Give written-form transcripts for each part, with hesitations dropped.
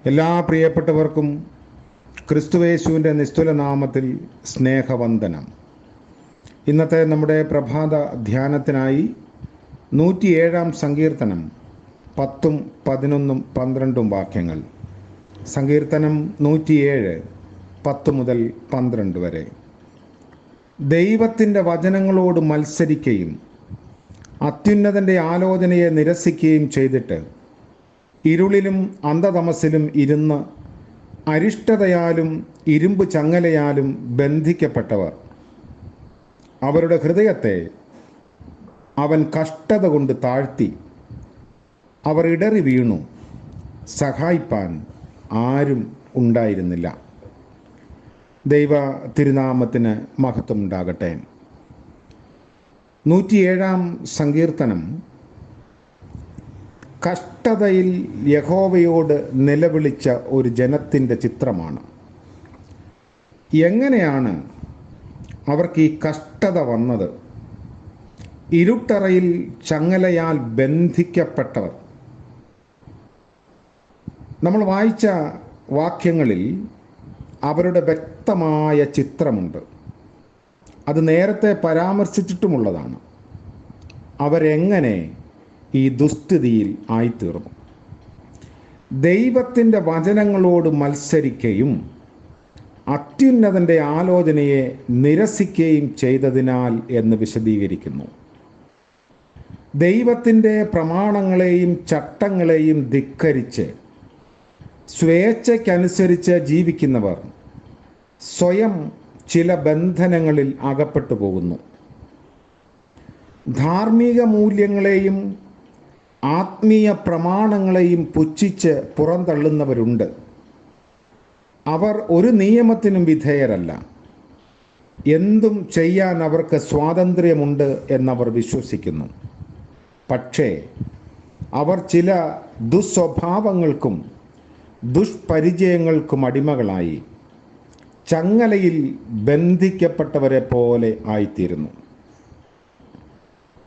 എല്ലാ പ്രിയപ്പെട്ടവർക്കും ക്രിസ്തുയേശുവിൻ്റെ നിസ്തുല നാമത്തിൽ സ്നേഹവന്ദനം. ഇന്നത്തെ നമ്മുടെ പ്രഭാത ധ്യാനത്തിനായി 107 സങ്കീർത്തനം 10, 11, 12 വാക്യങ്ങൾ. സങ്കീർത്തനം 107 10 മുതൽ 12 വരെ. ദൈവത്തിൻ്റെ വചനങ്ങളോട് മത്സരിക്കുകയും അത്യുന്നതൻ്റെ ആലോചനയെ നിരസിക്കുകയും ചെയ്തിട്ട് ഇരുളിലും അന്ധതമസിലും ഇരുന്ന് അരിഷ്ടതയാലും ഇരുമ്പ് ചങ്ങലയാലും ബന്ധിക്കപ്പെട്ടവർ, അവരുടെ ഹൃദയത്തെ അവൻ കഷ്ടത കൊണ്ട് താഴ്ത്തി. അവർ ഇടറി വീണു, സഹായിപ്പാൻ ആരും ഉണ്ടായിരുന്നില്ല. ദൈവ തിരുനാമത്തിന് മഹത്വം ഉണ്ടാകട്ടെ. 107 സങ്കീർത്തനം കഷ്ടതയിൽ യഹോവയോട് നിലവിളിച്ച ഒരു ജനത്തിൻ്റെ ചിത്രമാണ്. എങ്ങനെയാണ് അവർക്ക് ഈ കഷ്ടത വന്നത്? ഇരുട്ടറയിൽ ചങ്ങലയാൽ ബന്ധിക്കപ്പെട്ടവർ. നമ്മൾ വായിച്ച വാക്യങ്ങളിൽ അവരുടെ വ്യക്തമായ ചിത്രമുണ്ട്. അത് നേരത്തെ പരാമർശിച്ചിട്ടുമുള്ളതാണ്. അവരെങ്ങനെ ഈ ദുസ്ഥിതിയിൽ ആയിത്തീർന്നു? ദൈവത്തിൻ്റെ വചനങ്ങളോട് മത്സരിക്കുകയും അത്യുന്നതൻ്റെ ആലോചനയെ നിരസിക്കുകയും ചെയ്തതിനാൽ എന്ന് വിശദീകരിക്കുന്നു. ദൈവത്തിൻ്റെ പ്രമാണങ്ങളെയും ചട്ടങ്ങളെയും ധിക്കരിച്ച് സ്വേച്ഛയ്ക്കനുസരിച്ച് ജീവിക്കുന്നവർ സ്വയം ചില ബന്ധനങ്ങളിൽ അകപ്പെട്ടു പോകുന്നു. ധാർമ്മിക മൂല്യങ്ങളെയും ആത്മീയ പ്രമാണങ്ങളെയും പുച്ഛിച്ച് പുറന്തള്ളുന്നവരുണ്ട്. അവർ ഒരു നിയമത്തിനും വിധേയരല്ല. എന്തും ചെയ്യാൻ അവർക്ക് സ്വാതന്ത്ര്യമുണ്ട് എന്നവർ വിശ്വസിക്കുന്നു. പക്ഷേ അവർ ചില ദുസ്വഭാവങ്ങൾക്കും ദുഷ്പരിചയങ്ങൾക്കും അടിമകളായി ചങ്ങലയിൽ ബന്ധിക്കപ്പെട്ടവരെ പോലെ ആയിത്തീരുന്നു.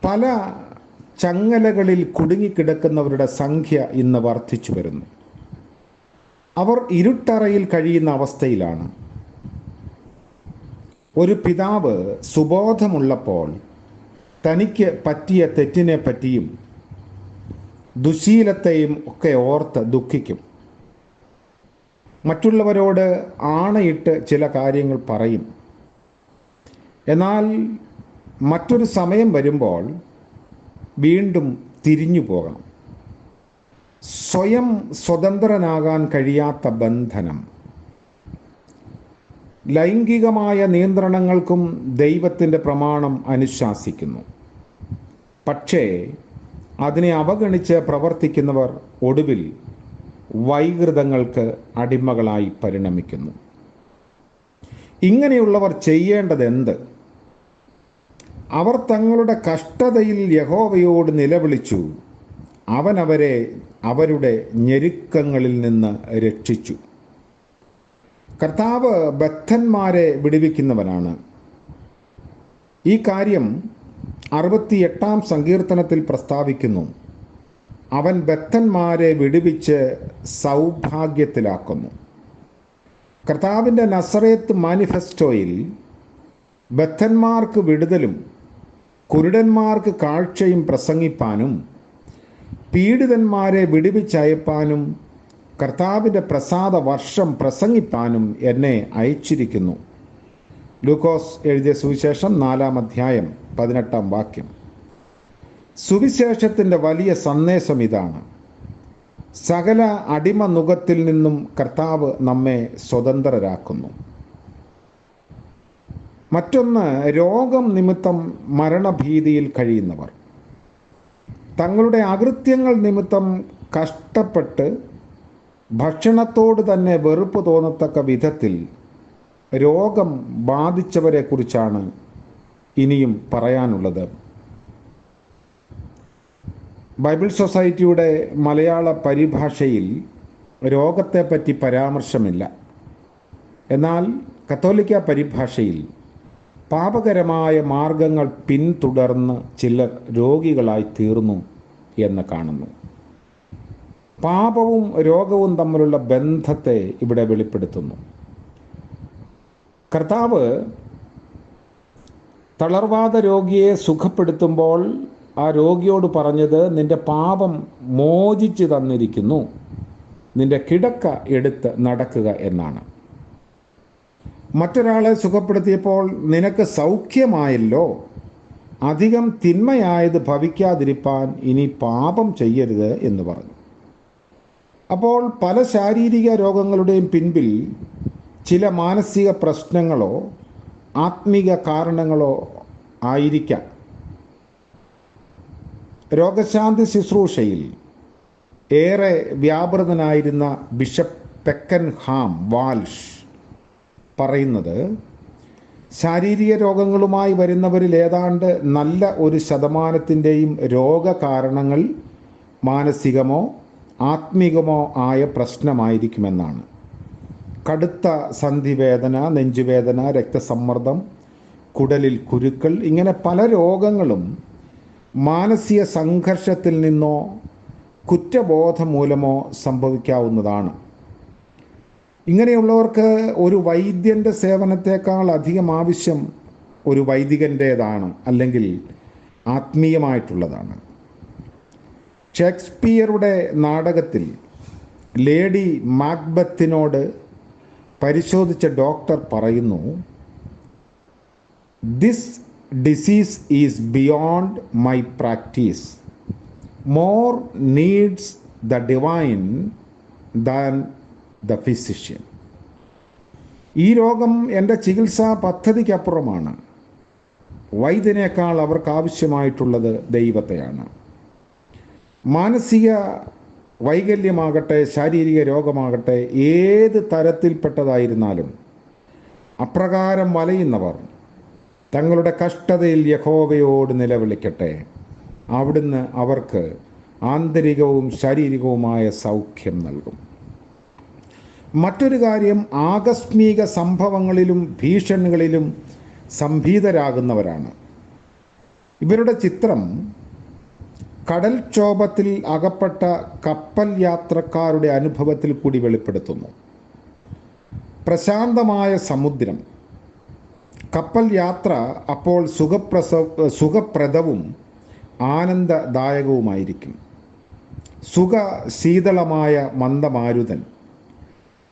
പല ചങ്ങലകളിൽ കുടുങ്ങിക്കിടക്കുന്നവരുടെ സംഖ്യ ഇന്ന് വർദ്ധിച്ചു വരുന്നു. അവർ ഇരുട്ടറയിൽ കഴിയുന്ന അവസ്ഥയിലാണ്. ഒരു പിതാവ് സുബോധമുള്ളപ്പോൾ തനിക്ക് പറ്റിയ തെറ്റിനെ പറ്റിയും ദുശീലത്തെയും ഒക്കെ ഓർത്ത് ദുഃഖിക്കും. മറ്റുള്ളവരോട് ആണയിട്ട് ചില കാര്യങ്ങൾ പറയും. എന്നാൽ മറ്റൊരു സമയം വരുമ്പോൾ വീണ്ടും തിരിഞ്ഞു പോകണം. സ്വയം സ്വതന്ത്രനാകാൻ കഴിയാത്ത ബന്ധനം. ലൈംഗികമായ നിയന്ത്രണങ്ങൾക്കും ദൈവത്തിൻ്റെ പ്രമാണം അനുശാസിക്കുന്നു. പക്ഷേ അതിനെ അവഗണിച്ച് പ്രവർത്തിക്കുന്നവർ ഒടുവിൽ വൈകൃതങ്ങൾക്ക് അടിമകളായി പരിണമിക്കുന്നു. ഇങ്ങനെയുള്ളവർ ചെയ്യേണ്ടത് എന്ത്? അവർ തങ്ങളുടെ കഷ്ടതയിൽ യഹോവയോട് നിലവിളിച്ചു. അവൻ അവരെ അവരുടെ ഞെരുക്കങ്ങളിൽ നിന്ന് രക്ഷിച്ചു. കർത്താവ് ബദ്ധന്മാരെ വിടുവിക്കുന്നവനാണ്. ഈ കാര്യം 68 സങ്കീർത്തനത്തിൽ പ്രസ്താവിക്കുന്നു. അവൻ ബദ്ധന്മാരെ വിടുവിച്ച് സൗഭാഗ്യത്തിലാക്കുന്നു. കർത്താവിൻ്റെ നസറേത്ത് മാനിഫെസ്റ്റോയിൽ ബദ്ധന്മാർക്ക് വിടുതലും കുരുടന്മാർക്ക് കാഴ്ചയും പ്രസംഗിപ്പാനും പീഡിതന്മാരെ വിടുവിച്ചയപ്പാനും കർത്താവിൻ്റെ പ്രസാദ വർഷം പ്രസംഗിപ്പാനും എന്നെ അയച്ചിരിക്കുന്നു. ലൂക്കോസ് എഴുതിയ സുവിശേഷം 4 അധ്യായം 18 വാക്യം. സുവിശേഷത്തിൻ്റെ വലിയ സന്ദേശം ഇതാണ്. സകല അടിമ നുകത്തിൽ നിന്നും കർത്താവ് നമ്മെ സ്വതന്ത്രരാക്കുന്നു. മറ്റൊന്ന്, രോഗം നിമിത്തം മരണഭീതിയിൽ കഴിയുന്നവർ. തങ്ങളുടെ അകൃത്യങ്ങൾ നിമിത്തം കഷ്ടപ്പെട്ട് ഭക്ഷണത്തോട് തന്നെ വെറുപ്പ് തോന്നത്തക്ക വിധത്തിൽ രോഗം ബാധിച്ചവരെ കുറിച്ചാണ് ഇനിയും പറയാനുള്ളത്. ബൈബിൾ സൊസൈറ്റിയുടെ മലയാള പരിഭാഷയിൽ രോഗത്തെപ്പറ്റി പരാമർശമില്ല. എന്നാൽ കത്തോലിക്ക പരിഭാഷയിൽ പാപകരമായ മാർഗങ്ങൾ പിന്തുടർന്ന് ചിലർ രോഗികളായി തീർന്നു എന്ന് കാണുന്നു. പാപവും രോഗവും തമ്മിലുള്ള ബന്ധത്തെ ഇവിടെ വെളിപ്പെടുത്തുന്നു. കർത്താവ് തളർവാദ രോഗിയെ സുഖപ്പെടുത്തുമ്പോൾ ആ രോഗിയോട് പറഞ്ഞത്, നിന്റെ പാപം മോചിച്ചു തന്നിരിക്കുന്നു, നിന്റെ കിടക്ക എടുത്ത് നടക്കുക എന്നാണ്. മറ്റൊരാളെ സുഖപ്പെടുത്തിയപ്പോൾ നിനക്ക് സൗഖ്യമായല്ലോ, അധികം തിന്മയായത് ഭവിക്കാതിരിപ്പാൻ ഇനി പാപം ചെയ്യരുത് എന്ന് പറഞ്ഞു. അപ്പോൾ പല ശാരീരിക രോഗങ്ങളുടെയും പിൻപിൽ ചില മാനസിക പ്രശ്നങ്ങളോ ആത്മീക കാരണങ്ങളോ ആയിരിക്കാം. രോഗശാന്തി ശുശ്രൂഷയിൽ ഏറെ വ്യാപൃതനായിരുന്ന ബിഷപ്പ് പെക്കൻഹാം വാൽഷ് പറയുന്നത്, ശാരീരിക രോഗങ്ങളുമായി വരുന്നവരിൽ ഏതാണ്ട് നല്ല ഒരു ശതമാനത്തിൻ്റെയും രോഗകാരണങ്ങൾ മാനസികമോ ആത്മീകമോ ആയ പ്രശ്നമായിരിക്കുമെന്നാണ്. കടുത്ത സന്ധിവേദന, നെഞ്ചുവേദന, രക്തസമ്മർദ്ദം, കുടലിൽ കുരുക്കൾ, ഇങ്ങനെ പല രോഗങ്ങളും മാനസിക സംഘർഷത്തിൽ നിന്നോ കുറ്റബോധം മൂലമോ സംഭവിക്കാവുന്നതാണ്. ഇങ്ങനെയുള്ളവർക്ക് ഒരു വൈദ്യൻ്റെ സേവനത്തേക്കാൾ അധികം ആവശ്യം ഒരു വൈദികൻ്റേതാണ്, അല്ലെങ്കിൽ ആത്മീയമായിട്ടുള്ളതാണ്. ഷേക്സ്പിയറുടെ നാടകത്തിൽ ലേഡി മാക്ബത്തിനോട് പരിശോധിച്ച ഡോക്ടർ പറയുന്നു, this disease is beyond my practice, more needs the divine than the physician. ഈ രോഗം എൻ്റെ ചികിത്സാ പദ്ധതിക്കപ്പുറമാണ്. വൈദ്യനേക്കാൾ അവർക്ക് ആവശ്യമായിട്ടുള്ളത് ദൈവത്തെയാണ്. മാനസിക വൈകല്യമാകട്ടെ ശാരീരിക രോഗമാകട്ടെ ഏത് തരത്തിൽപ്പെട്ടതായിരുന്നാലും അപ്രകാരം വലയുന്നവർ തങ്ങളുടെ കഷ്ടതയിൽ യഹോവയോട് നിലവിളിക്കട്ടെ. അവിടുന്ന് അവർക്ക് ആന്തരികവും ശാരീരികവുമായ സൗഖ്യം നൽകും. മറ്റൊരു കാര്യം, ആകസ്മിക സംഭവങ്ങളിലും ഭീഷണികളിലും സംഭീതരാകുന്നവരാണ്. ഇവരുടെ ചിത്രം കടൽക്ഷോഭത്തിൽ അകപ്പെട്ട കപ്പൽ യാത്രക്കാരുടെ അനുഭവത്തിൽ കൂടി വെളിപ്പെടുത്തുന്നു. പ്രശാന്തമായ സമുദ്രം, കപ്പൽ യാത്ര അപ്പോൾ സുഖപ്രദവും ആനന്ദദായകവുമായിരിക്കും. ശീതളമായ മന്ദമാരുതൻ,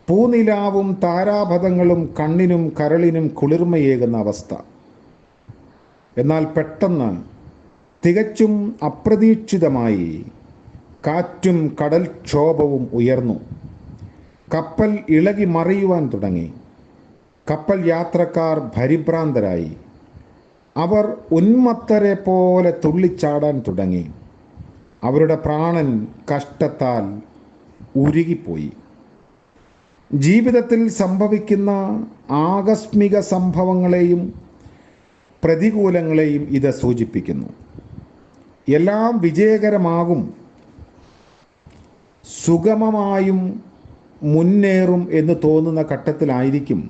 പൂനിലാവും താരാപഥങ്ങളും കണ്ണിനും കരളിനും കുളിർമയേകുന്ന അവസ്ഥ. എന്നാൽ പെട്ടെന്ന് തികച്ചും അപ്രതീക്ഷിതമായി കാറ്റും കടൽക്ഷോഭവും ഉയർന്നു. കപ്പൽ ഇളകി മറിയുവാൻ തുടങ്ങി. കപ്പൽ യാത്രക്കാർ പരിഭ്രാന്തരായി. അവർ ഉന്മത്തരെ പോലെ തുള്ളിച്ചാടാൻ തുടങ്ങി. അവരുടെ പ്രാണൻ കഷ്ടത്താൽ ഉരുകിപ്പോയി. ജീവിതത്തിൽ സംഭവിക്കുന്ന ആകസ്മിക സംഭവങ്ങളെയും പ്രതികൂലങ്ങളെയും ഇത് സൂചിപ്പിക്കുന്നു. എല്ലാം വിജയകരമാകും, സുഗമമായും മുന്നേറും എന്ന് തോന്നുന്ന ഘട്ടത്തിലായിരിക്കും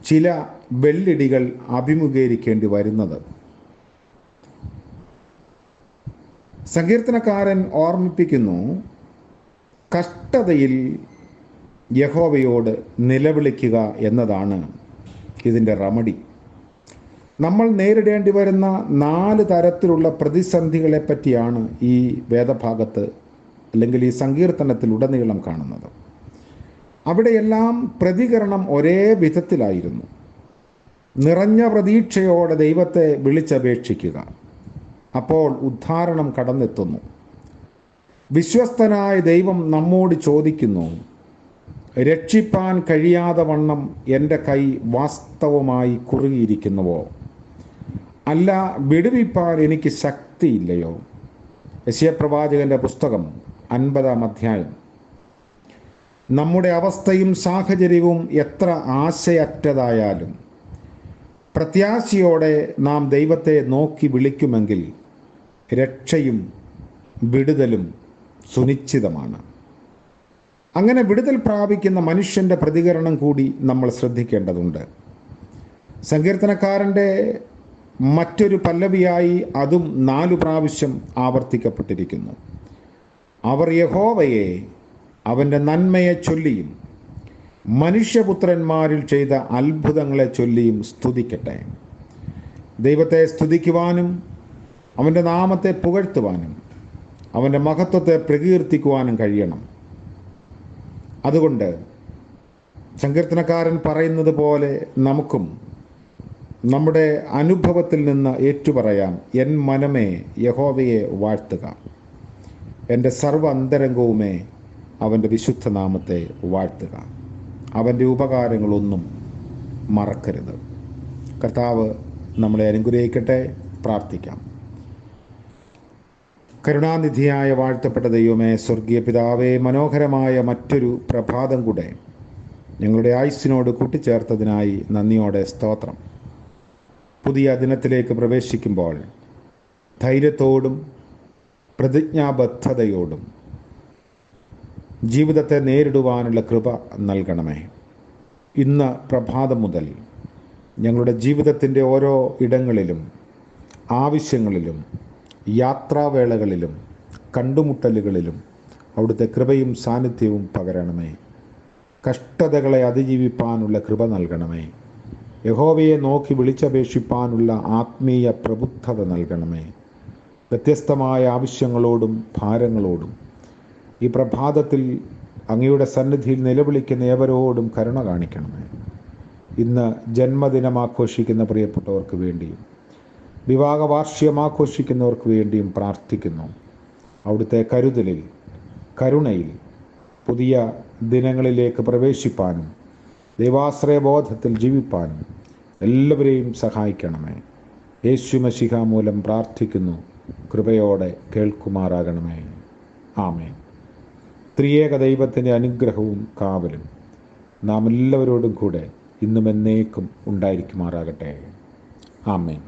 ചില വെള്ളിടികൾ അഭിമുഖീകരിക്കേണ്ടി വരുന്നത്. സങ്കീർത്തനക്കാരൻ ഓർമ്മിപ്പിക്കുന്നു, കഷ്ടതയിൽ യഹോവയോട് നിലവിളിക്കുക എന്നതാണ് ഇതിൻ്റെ റെമഡി. നമ്മൾ നേരിടേണ്ടി വരുന്ന 4 തരത്തിലുള്ള പ്രതിസന്ധികളെ പറ്റിയാണ് ഈ വേദഭാഗത്ത് അല്ലെങ്കിൽ ഈ സങ്കീർത്തനത്തിൽ ഉടനീളം കാണുന്നത്. അവിടെയെല്ലാം പ്രതികരണം ഒരേ വിധത്തിലായിരുന്നു. നിറഞ്ഞ പ്രതീക്ഷയോടെ ദൈവത്തെ വിളിച്ചപേക്ഷിക്കുക. അപ്പോൾ ഉദ്ധാരണം കടന്നെത്തുന്നു. വിശ്വസ്തനായ ദൈവം നമ്മോട് ചോദിക്കുന്നു, രക്ഷിപ്പാൻ കഴിയാതെ വണ്ണം എൻ്റെ കൈ വാസ്തവമായി കുറുകിയിരിക്കുന്നുവോ? അല്ല, വിടുവിപ്പാൻ എനിക്ക് ശക്തിയില്ലയോ? യെശയ്യാപ്രവാചകന്റെ പുസ്തകം 50-ാം അധ്യായം. നമ്മുടെ അവസ്ഥയും സാഹചര്യവും എത്ര ആശയറ്റതായാലും പ്രത്യാശയോടെ നാം ദൈവത്തെ നോക്കി വിളിക്കുമെങ്കിൽ രക്ഷയും വിടുതലും സുനിശ്ചിതമാണ്. അങ്ങനെ വിടുതൽ പ്രാപിക്കുന്ന മനുഷ്യൻ്റെ പ്രതികരണം കൂടി നമ്മൾ ശ്രദ്ധിക്കേണ്ടതുണ്ട്. സങ്കീർത്തനക്കാരൻ്റെ മറ്റൊരു പല്ലവിയായി അതും 4 പ്രാവശ്യം ആവർത്തിക്കപ്പെട്ടിരിക്കുന്നു. അവർ യഹോവയെ അവൻ്റെ നന്മയെ ചൊല്ലിയും മനുഷ്യപുത്രന്മാരിൽ ചെയ്ത അത്ഭുതങ്ങളെ ചൊല്ലിയും സ്തുതിക്കട്ടെ. ദൈവത്തെ സ്തുതിക്കുവാനും അവൻ്റെ നാമത്തെ പുകഴ്ത്തുവാനും അവൻ്റെ മഹത്വത്തെ പ്രകീർത്തിക്കുവാനും കഴിയണം. അതുകൊണ്ട് സങ്കീർത്തനക്കാരൻ പറയുന്നത് പോലെ നമുക്കും നമ്മുടെ അനുഭവത്തിൽ നിന്ന് ഏറ്റുപറയാം, എൻ മനമേ യഹോവയെ വാഴ്ത്തുക, എൻ്റെ സർവ്വ അന്തരംഗവുമേ അവൻ്റെ വിശുദ്ധ നാമത്തെ വാഴ്ത്തുക, അവൻ്റെ ഉപകാരങ്ങളൊന്നും മറക്കരുത്. കർത്താവ് നമ്മളെ അനുഗ്രഹിക്കട്ടെ. പ്രാർത്ഥിക്കാം. കരുണാനിധിയായ വാഴ്ത്തപ്പെട്ട ദൈവമേ, സ്വർഗീയ പിതാവേ, മനോഹരമായ മറ്റൊരു പ്രഭാതം കൂടെ ഞങ്ങളുടെ ആയുസ്സിനോട് കൂട്ടിച്ചേർത്തതിനായി നന്ദിയോടെ സ്തോത്രം. പുതിയ ദിനത്തിലേക്ക് പ്രവേശിക്കുമ്പോൾ ധൈര്യത്തോടും പ്രതിജ്ഞാബദ്ധതയോടും ജീവിതത്തെ നേരിടുവാനുള്ള കൃപ നൽകണമേ. ഇന്ന് പ്രഭാതം മുതൽ ഞങ്ങളുടെ ജീവിതത്തിൻ്റെ ഓരോ ഇടങ്ങളിലും, ആവശ്യങ്ങളിലും, യാത്രാവേളകളിലും, കണ്ടുമുട്ടലുകളിലും അവിടുത്തെ കൃപയും സാന്നിധ്യവും പകരണമേ. കഷ്ടതകളെ അതിജീവിപ്പാനുള്ള കൃപ നൽകണമേ. യഹോവയെ നോക്കി വിളിച്ചപേക്ഷിപ്പാനുള്ള ആത്മീയ പ്രബുദ്ധത നൽകണമേ. വ്യത്യസ്തമായ ആവശ്യങ്ങളോടും ഭാരങ്ങളോടും ഈ പ്രഭാതത്തിൽ അങ്ങയുടെ സന്നിധിയിൽ നിലവിളിക്കുന്ന ഏവരോടും കരുണ കാണിക്കണമേ. ഇന്ന് ജന്മദിനം ആഘോഷിക്കുന്ന പ്രിയപ്പെട്ടവർക്ക് വേണ്ടിയും വിവാഹ വാർഷികം ആഘോഷിക്കുന്നവർക്ക് വേണ്ടിയും പ്രാർത്ഥിക്കുന്നു. അവിടുത്തെ കരുതലിൽ, കരുണയിൽ പുതിയ ദിനങ്ങളിലേക്ക് പ്രവേശിപ്പാനും ദൈവാശ്രയബോധത്തിൽ ജീവിപ്പാനും എല്ലാവരെയും സഹായിക്കണമേ. യേശു മശിഹ മൂലം പ്രാർത്ഥിക്കുന്നു. കൃപയോടെ കേൾക്കുമാറാകണമേ. ആമേൻ. ത്രിയേക ദൈവത്തിൻ്റെ അനുഗ്രഹവും കാവലും നാം എല്ലാവരോടും കൂടെ ഇന്നും എന്നേക്കും ഉണ്ടായിരിക്കുമാറാകട്ടെ. ആമേൻ.